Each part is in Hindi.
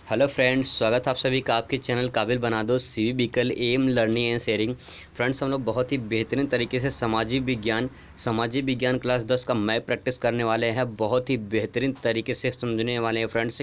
हेलो फ्रेंड्स, स्वागत है आप सभी का आपके चैनल काबिल बना दो सीवी बीकल एम लर्निंग एंड शेयरिंग। फ्रेंड्स, हम लोग बहुत ही बेहतरीन तरीके से सामाजिक विज्ञान क्लास 10 का मैप प्रैक्टिस करने वाले हैं। बहुत ही बेहतरीन तरीके से समझने वाले हैं फ्रेंड्स।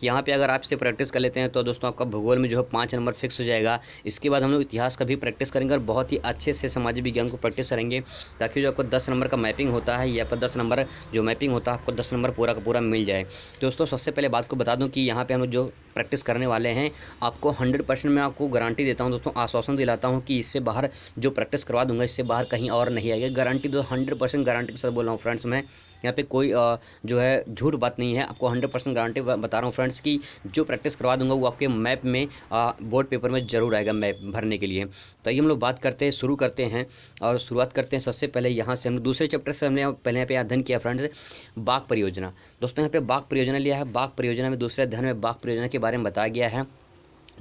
यहाँ पे अगर आप इसे प्रैक्टिस कर लेते हैं तो दोस्तों आपका भूगोल में जो है 5 नंबर फिक्स हो जाएगा। इसके बाद हम लोग इतिहास का भी प्रैक्टिस करेंगे और बहुत ही अच्छे से सामाजिक विज्ञान को प्रैक्टिस करेंगे, ताकि जो आपको 10 नंबर का मैपिंग होता है, ये आपका 10 नंबर जो मैपिंग होता है आपको 10 नंबर पूरा का पूरा मिल जाए। दोस्तों, सबसे पहले बात को बता दूं कि यहाँ पे हम लोग जो प्रैक्टिस करने वाले हैं, आपको 100% मैं आपको गारंटी देता हूँ दोस्तों, आश्वासन दिलाता हूँ कि इससे बाहर जो प्रैक्टिस करवा दूंगा इससे बाहर कहीं और नहीं आएगा। गारंटी दो 100% गारंटी के साथ बोल रहा हूँ फ्रेंड्स। मैं यहाँ पे कोई जो है झूठ बात नहीं है, आपको 100% गारंटी बता रहा हूँ फ्रेंड्स कि जो प्रैक्टिस करवा दूंगा वो आपके मैप में बोर्ड पेपर में ज़रूर आएगा मैप भरने के लिए। तो ये हम लोग बात करते हैं, शुरू करते हैं और शुरुआत करते हैं। सबसे पहले यहाँ से हम दूसरे चैप्टर से हमने पहले यहाँ पे अध्ययन किया फ्रेंड्स, बाघ परियोजना। दोस्तों, यहाँ पे बाघ परियोजना लिया है। बाघ परियोजना में दूसरे अध्ययन में बाघ परियोजना के बारे में बताया गया है,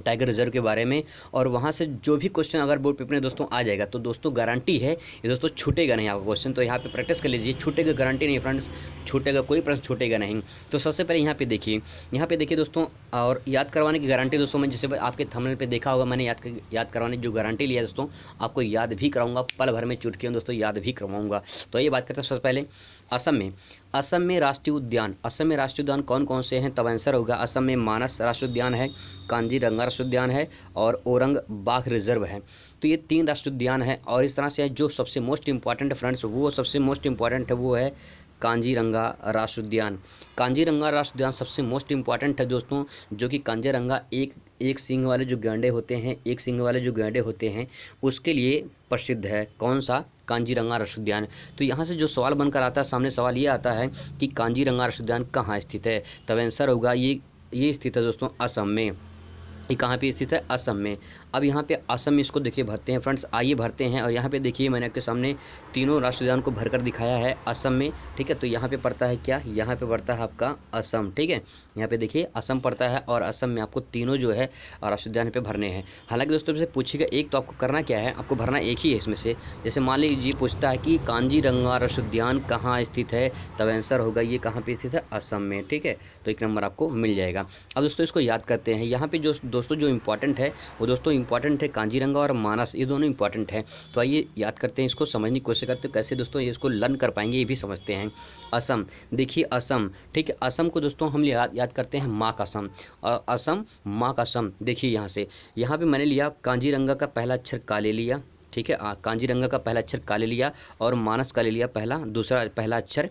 टाइगर रिजर्व के बारे में। और वहाँ से जो भी क्वेश्चन अगर बोर्ड पेपर में दोस्तों आ जाएगा तो दोस्तों गारंटी है ये दोस्तों छूटेगा नहीं आपका क्वेश्चन। तो यहाँ पे प्रैक्टिस कर लीजिए, छूटेगा गारंटी नहीं फ्रेंड्स, छूटेगा कोई प्रश्न छूटेगा नहीं। तो सबसे पहले यहाँ पे देखिए दोस्तों, और याद करवाने की गारंटी दोस्तों, मैं जैसे आपके थंबनेल पे देखा होगा, मैंने याद करवाने की जो गारंटी लिया दोस्तों, आपको याद भी कराऊंगा, पल भर में चुटकियों दोस्तों याद भी करवाऊंगा। तो ये बात करते हैं सबसे पहले असम में राष्ट्रीय उद्यान कौन कौन से हैं? तब आंसर होगा असम में मानस राष्ट्रीय उद्यान है, कांजीरंगा राष्ट्रीय उद्यान है और औरंग बाघ रिजर्व है। तो ये 3 राष्ट्रीय उद्यान है। और इस तरह से जो सबसे मोस्ट इंपॉर्टेंट फ्रेंड्स, वो सबसे मोस्ट इंपॉर्टेंट है वो है कांजीरंगा राष्ट्रीय उद्यान। कांजीरंगा राष्ट्रीय उद्यान सबसे मोस्ट इंपॉर्टेंट है दोस्तों, जो कि कांजीरंगा एक सींग वाले जो गैंडे होते हैं उसके लिए प्रसिद्ध है। कौन सा? कांजीरंगा राष्ट्रीय उद्यान। तो यहाँ से जो सवाल बनकर आता है, सामने सवाल ये आता है कि कांजीरंगा राष्ट्रीय उद्यान कहाँ स्थित है? तब आंसर होगा ये स्थित है दोस्तों असम में। ये कहाँ पे स्थित है? असम में। अब यहाँ पे असम में इसको देखिए भरते हैं फ्रेंड्स, आइए भरते हैं। और यहाँ पे देखिए मैंने आपके सामने तीनों राष्ट्रीय उद्यान को भरकर दिखाया है असम में, ठीक है। तो यहाँ पे पड़ता है क्या? यहाँ पे पड़ता है आपका असम, ठीक है। यहाँ पे देखिए असम पड़ता है और असम में आपको तीनों जो है राष्ट्रीय उद्यान पे भरने हैं। हालांकि दोस्तों से पूछेगा एक, तो आपको करना क्या है, आपको भरना एक ही है इसमें से। जैसे मान लीजिए पूछता है कि कांजीरंगा राष्ट्रीय उद्यान कहाँ स्थित है, तब आंसर होगा ये कहाँ पे स्थित है? असम में, ठीक है। तो 1 नंबर आपको मिल जाएगा। अब दोस्तों इसको याद करते हैं। यहाँ पे जो दोस्तों जो इंपॉर्टेंट है वो दोस्तों इंपॉर्टेंट है कांजीरंगा और मानस, ये दोनों इंपॉर्टेंट है। तो आइए याद करते हैं, इसको समझने की कोशिश करते हैं कैसे दोस्तों ये इसको लर्न कर पाएंगे, ये भी समझते हैं। असम, देखिए असम, ठीक है। असम को दोस्तों हम याद करते हैं माँ कसम, असम माँ कसम। देखिए यहाँ पे मैंने लिया कांजीरंगा का पहला अक्षर का ले लिया, ठीक है। कांजीरंगा का पहला अक्षर का ले लिया और मानस का ले लिया पहला अक्षर,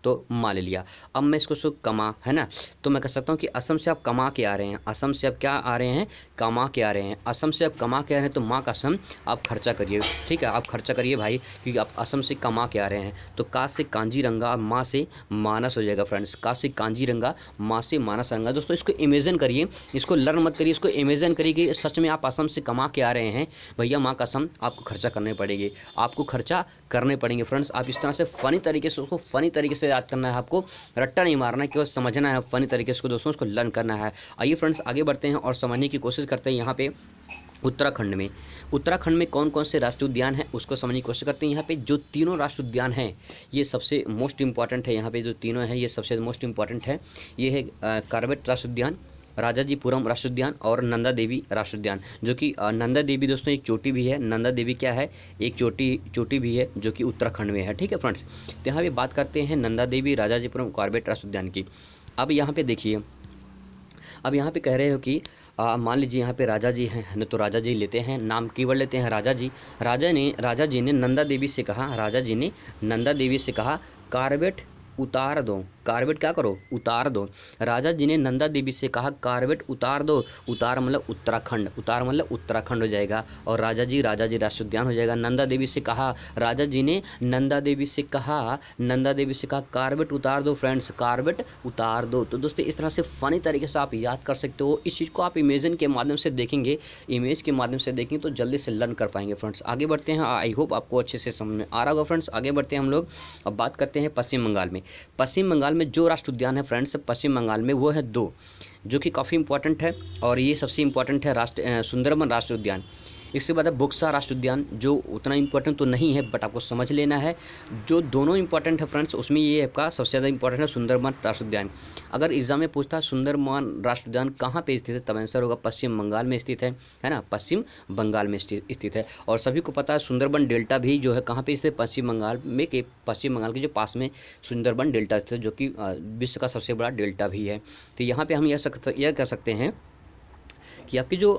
तो माँ ले लिया। अब मैं इसको कमा है ना, तो मैं कह सकता हूँ कि असम से आप कमा के आ रहे हैं, असम से आप क्या आ रहे हैं? कमा के आ रहे हैं। असम से आप कमा के आ रहे हैं तो माँ कसम आप खर्चा करिए, ठीक है। आप खर्चा करिए भाई, क्योंकि आप असम से कमा के आ रहे हैं। तो का से कांजीरंगा, माँ से मानस हो जाएगा फ्रेंड्स। का से कांजीरंगा, माँ से मानस रंगा। दोस्तों इसको इमेजिन करिए, इसको लर्न मत करिए, इसको इमेजिन करिए कि सच में आप असम से कमा के आ रहे हैं। भैया माँ कसम आपको खर्चा करने पड़ेगी, आपको खर्चा करने पड़ेंगे फ्रेंड्स। आप इस तरह से फ़नी तरीके से उसको फ़नी तरीके से याद करना है, आपको रट्टा नहीं मारना है, केवल समझना है फ़नी तरीके से दोस्तों, उसको लर्न करना है। आइए फ्रेंड्स आगे बढ़ते हैं और समझने की कोशिश करते हैं। यहाँ पे उत्तराखंड में कौन कौन से राष्ट्रीय उद्यान हैं उसको समझने की कोशिश करते हैं। यहाँ पे जो तीनों राष्ट्रीय उद्यान हैं ये सबसे मोस्ट इंपॉर्टेंट है। यहाँ पे जो तीनों हैं ये सबसे मोस्ट इंपॉर्टेंट है। ये है कार्बेट राष्ट्रीय उद्यान, राजाजीपुरम राष्ट्रीय उद्यान और नंदा देवी राष्ट्रीय उद्यान। जो कि नंदा देवी दोस्तों एक चोटी भी है, नंदा देवी क्या है? एक चोटी भी है जो कि उत्तराखंड में है, ठीक है फ्रेंड्स। तो यहाँ पे बात करते हैं नंदा देवी, राजाजीपुरम, कार्बेट राष्ट्रीय उद्यान की। अब यहाँ पे देखिए, अब यहाँ पे कह रहे हो कि मान लीजिए यहाँ पे राजा जी हैं न, तो राजा जी लेते हैं, नाम कीवर्ड लेते हैं राजा जी। राजा जी ने नंदा देवी से कहा, राजा जी ने नंदा देवी से कहा कार्बेट उतार दो। कार्बेट क्या करो? उतार दो। राजा जी ने नंदा देवी से कहा कार्बेट उतार दो। उतार मतलब उत्तराखंड, उतार मतलब उत्तराखंड हो जाएगा। और राजा जी राष्ट्रीय उद्यान हो जाएगा। नंदा देवी से कहा, राजा जी ने नंदा देवी से कहा कार्बेट उतार दो फ्रेंड्स, कार्बेट उतार दो। तो दोस्तों इस तरह से फ़नी तरीके से आप याद कर सकते हो। इस चीज़ को आप इमेजिन के माध्यम से देखेंगे, इमेज के माध्यम से देखेंगे तो जल्दी से लर्न कर पाएंगे फ्रेंड्स। आगे बढ़ते हैं, आई होप आपको अच्छे से समझ में आ रहा होगा फ्रेंड्स। आगे बढ़ते हैं हम लोग, अब बात करते हैं पश्चिम बंगाल में। पश्चिम बंगाल में जो राष्ट्रीय उद्यान है फ्रेंड्स, पश्चिम बंगाल में वो है 2, जो कि काफ़ी इंपॉर्टेंट है। और ये सबसे इंपॉर्टेंट है सुंदरबन राष्ट्रीय उद्यान। इसके बाद है बुक्सा राष्ट्रीय उद्यान, जो उतना इंपॉर्टेंट तो नहीं है बट आपको समझ लेना है। जो दोनों इंपॉर्टेंट है फ्रेंड्स, उसमें ये आपका सबसे ज़्यादा इंपॉर्टेंट है सुंदरबन राष्ट्रीय उद्यान। अगर एग्जाम में पूछता है सुंदरबन राष्ट्रीय उद्यान कहाँ पे स्थित है, तब आंसर होगा पश्चिम बंगाल में स्थित है ना, पश्चिम बंगाल में स्थित है। और सभी को पता है सुंदरबन डेल्टा भी जो है कहाँ पे स्थित है, पश्चिम बंगाल में, के पश्चिम बंगाल के जो पास में सुंदरबन डेल्टा स्थित है, जो कि विश्व का सबसे बड़ा डेल्टा भी है। तो यहाँ पे हम यह कह सकते हैं कि आपके जो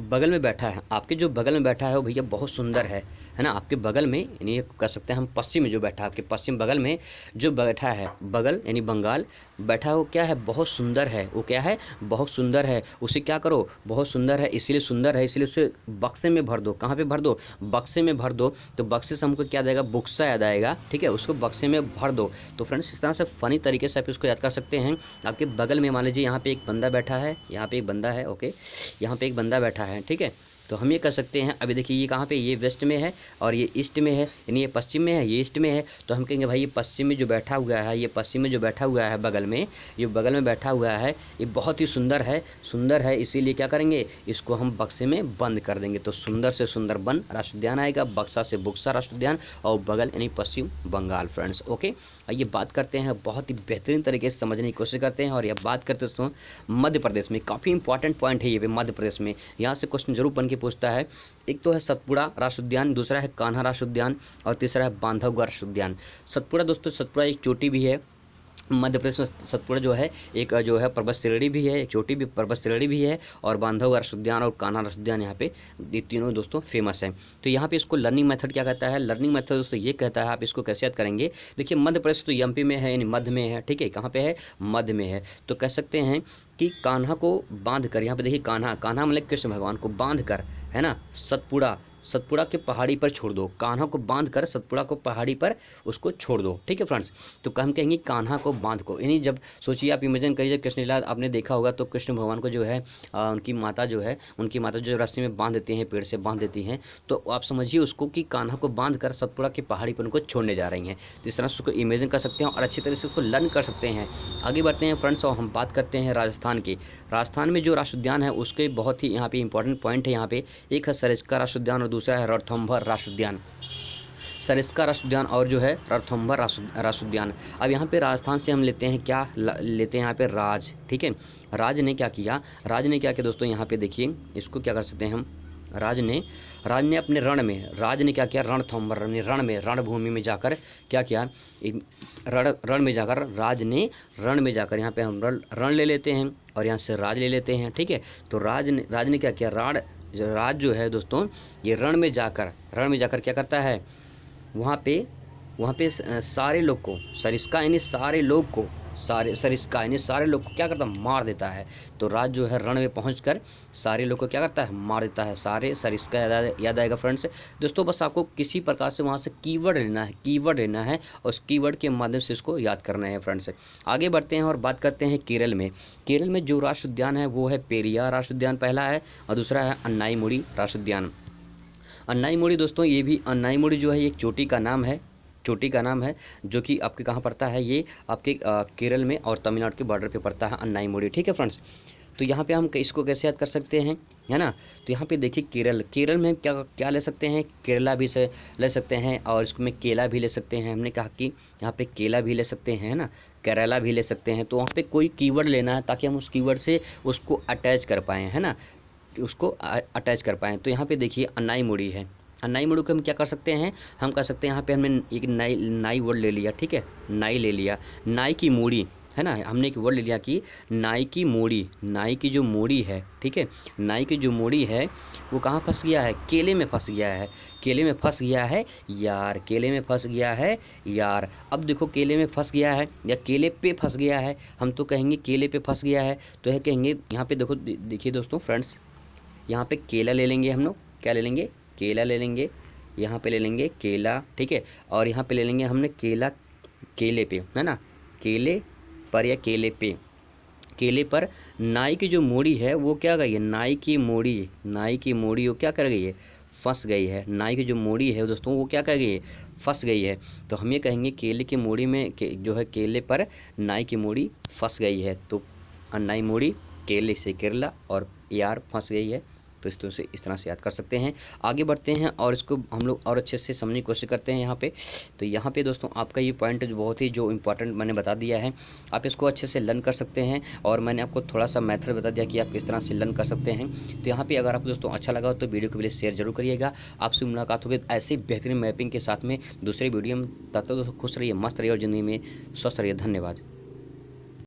बगल में बैठा है, आपके जो बगल में बैठा है वो भैया बहुत सुंदर है ना। आपके बगल में यानी कह सकते हैं हम पश्चिम में जो बैठा है, आपके पश्चिम बगल में जो बैठा है, बगल यानी बंगाल बैठा है, वो क्या है, बहुत सुंदर है। वो क्या है, बहुत सुंदर है। उसे क्या करो, बहुत सुंदर है, इसीलिए सुंदर है, इसलिए उसे बक्से में भर दो। कहाँ पे भर दो, बक्से में भर दो। तो बक्से से हमको क्या जाएगा, बुक्सा याद आएगा, ठीक है, उसको बक्से में भर दो। तो फ्रेंड्स इस तरह से फ़नी तरीके से आप इसको याद कर सकते हैं। आपके बगल में मान लीजिए यहाँ पे एक बंदा बैठा है, यहाँ पे एक बंदा है, ओके, यहाँ पे एक बंदा बैठा है, ठीक है। तो हम ये कह सकते हैं, अभी देखिए ये कहाँ पे, ये वेस्ट में है और ये ईस्ट में है, यानी ये पश्चिम में है, ये ईस्ट में है। तो हम कहेंगे भाई ये पश्चिम में जो बैठा हुआ है, ये पश्चिम में जो बैठा हुआ है बगल में, ये बगल में बैठा हुआ है, ये बहुत ही सुंदर है, इसीलिए क्या करेंगे, इसको हम बक्से में बंद कर देंगे। तो सुंदर से सुंदरबन राष्ट्रीय उद्यान आएगा, बक्सा से बुक्सा राष्ट्रीय उद्यान, और बगल यानी पश्चिम बंगाल फ्रेंड्स, ओके। आइए बात करते हैं, बहुत ही बेहतरीन तरीके से समझने की कोशिश करते हैं। और यह बात करते दोस्तों मध्य प्रदेश में, काफ़ी इंपॉर्टेंट पॉइंट है ये भी, मध्य प्रदेश में यहाँ से क्वेश्चन जरूर बन के पूछता है। एक तो है सतपुड़ा राष्ट्रीय उद्यान, दूसरा है कान्हा राष्ट्रीय उद्यान, और तीसरा है बांधवगढ़ राष्ट्रीय उद्यान। सतपुड़ा दोस्तों, सतपुड़ा एक चोटी भी है मध्य प्रदेश में। सतपुड़ा जो है एक जो है पर्वत श्रेणी भी है, एक चोटी भी पर्वत श्रेणी भी है, और बांधवगढ़ राष्ट्रीय उद्यान और कान्हा राष्ट्रीय उद्यान यहाँ पे ये तीनों दोस्तों फेमस हैं। तो यहाँ पे इसको लर्निंग मेथड क्या कहता है, लर्निंग मेथड दोस्तों ये कहता है, आप इसको कैसे याद करेंगे। देखिए मध्य प्रदेश तो एमपी में है, यानी मध्य में है, ठीक है, कहाँ पे है, मध्य में है। तो कह सकते हैं कि कान्हा को बांध कर, यहाँ पे देखिए कान्हा मतलब कृष्ण भगवान को बांध कर, है ना, सतपुड़ा के पहाड़ी पर छोड़ दो। कान्हा को बांध कर सतपुड़ा को पहाड़ी पर उसको छोड़ दो, ठीक है फ्रेंड्स। तो हम कहेंगे कान्हा को बांध को, यानी जब सोचिए आप इमेजिन करिए, कृष्ण लीला आपने देखा होगा, तो कृष्ण भगवान को जो है उनकी माता जो रस्सी में बांध देती हैं, पेड़ से बांध देती हैं, तो आप समझिए उसको कि कान्हा को बांध कर सतपुड़ा की पहाड़ी पर उनको छोड़ने जा रही हैं। तो इस तरह से उसको इमेजिन कर सकते हैं और अच्छी तरह से उसको लर्न कर सकते हैं। आगे बढ़ते हैं फ्रेंड्स, और हम बात करते हैं राजस्थान की। राजस्थान में जो राष्ट्रीय उद्यान है उसके बहुत ही यहाँ पे इंपॉर्टेंट पॉइंट है। यहाँ पे एक है सरिस्का राष्ट्रीय उद्यान और दूसरा है रणथंभौर राष्ट्रीय उद्यान। सरिस्का राष्ट्रीय उद्यान और जो है रणथंभौर राष्ट्रीय उद्यान। अब यहाँ पे राजस्थान से हम लेते हैं क्या, लेते हैं यहाँ पे राज, ठीक है। राज ने क्या किया दोस्तों, यहाँ पे देखिए इसको क्या कर सकते हैं हम, राज ने अपने राज ने क्या किया, रणथंभौर रण में, रणभूमि में जाकर क्या किया, रण में जाकर राज ने जाकर यहाँ पे हम रण ले लेते हैं और यहाँ से राज ले लेते हैं, ठीक है। तो राज ने क्या किया, राज जो है दोस्तों ये रण में जाकर क्या करता है, वहाँ पे सारे लोग को, सरिस्का यानी सारे लोग को, सरिस्का यानी सारे लोग को क्या करता है, मार देता है। तो राज जो है रण में पहुंचकर सारे लोग को क्या करता है, मार देता है। सारे सरिस्का याद आएगा फ्रेंड्स। दोस्तों बस आपको किसी प्रकार से वहाँ से कीवर्ड लेना है और उस कीवर्ड के माध्यम से इसको याद करना है फ्रेंड्स। आगे बढ़ते हैं और बात करते हैं केरल में जो राष्ट्रीय उद्यान है वो है पेरियार राष्ट्रीय उद्यान पहला है, और दूसरा है अन्नाईमुड़ी राष्ट्रीय उद्यान। अन्नाईमुड़ी दोस्तों, ये भी अन्नाईमुड़ी जो है एक चोटी का नाम है, जो कि आपके कहाँ पड़ता है, ये आपके केरल में और तमिलनाडु के बॉर्डर पे पड़ता है अन्नाईमुड़ी, ठीक है फ्रेंड्स। तो यहाँ पे हम इसको कैसे याद कर सकते हैं, है ना। तो यहाँ पे देखिए केरल में क्या ले सकते हैं, केरला भी से ले सकते हैं, और इसमें केला भी ले सकते हैं। हमने कहा कि यहाँ पे केला भी ले सकते हैं, है ना, केरला भी ले सकते हैं। तो वहाँ पे कोई कीवर्ड लेना है ताकि हम उस कीवर्ड से उसको अटैच कर पाएँ, है ना, उसको अटैच कर पाएँ। तो यहाँ पे देखिए अन्नाईमुड़ी है, अन्नाईमुड़ी को हम क्या कर सकते हैं, हम कर सकते हैं यहाँ पे हमने एक नाई वर्ड ले लिया, ठीक है, नाई ले लिया, नाई की मूड़ी, है ना, हमने एक वर्ड ले लिया कि नाई की जो मूड़ी है, ठीक है, नाई की जो मूड़ी है वो कहाँ फंस गया है, केले में फंस गया है यार। अब देखो केले में फंस गया है या केले पे फंस गया है, हम तो कहेंगे केले पे फंस गया है। तो है कहेंगे यहाँ पे देखिए दोस्तों फ्रेंड्स, यहाँ पे केला ले लेंगे हम लोग, क्या ले लेंगे, केला ले लेंगे, यहाँ पे ले लेंगे केला, ठीक है, और यहाँ पे ले लेंगे हमने केला, केले पे, है ना, केले पर या केले पर नाई की जो मूड़ी है वो क्या गई है, नाई की मूड़ी वो क्या कर गई है, फंस गई है। नाई की जो मूड़ी है दोस्तों वो क्या कर गई है, फंस गई है। तो हम ये कहेंगे केले की मूड़ी में जो है केले पर नाई की मूड़ी फंस गई है। तो नाई मूड़ी केले से केरला और यार फंस गई है। तो इस तरह से याद कर सकते हैं। आगे बढ़ते हैं और इसको हम लोग और अच्छे से समझने की कोशिश करते हैं यहाँ पे। तो यहाँ पे दोस्तों आपका ये पॉइंट जो बहुत ही जो इंपॉर्टेंट मैंने बता दिया है, आप इसको अच्छे से लर्न कर सकते हैं और मैंने आपको थोड़ा सा मेथड बता दिया कि आप किस तरह से लर्न कर सकते हैं। तो यहाँ पे अगर आपको दोस्तों अच्छा लगा हो तो वीडियो को प्लीज़ शेयर जरूर करिएगा। आपसे मुलाकात होगी ऐसे बेहतरीन मैपिंग के साथ में दूसरे वीडियो में। तब तक दोस्तों खुश रहिए, मस्त रहिए और ज़िंदगी में स्वस्थ रहिए। धन्यवाद।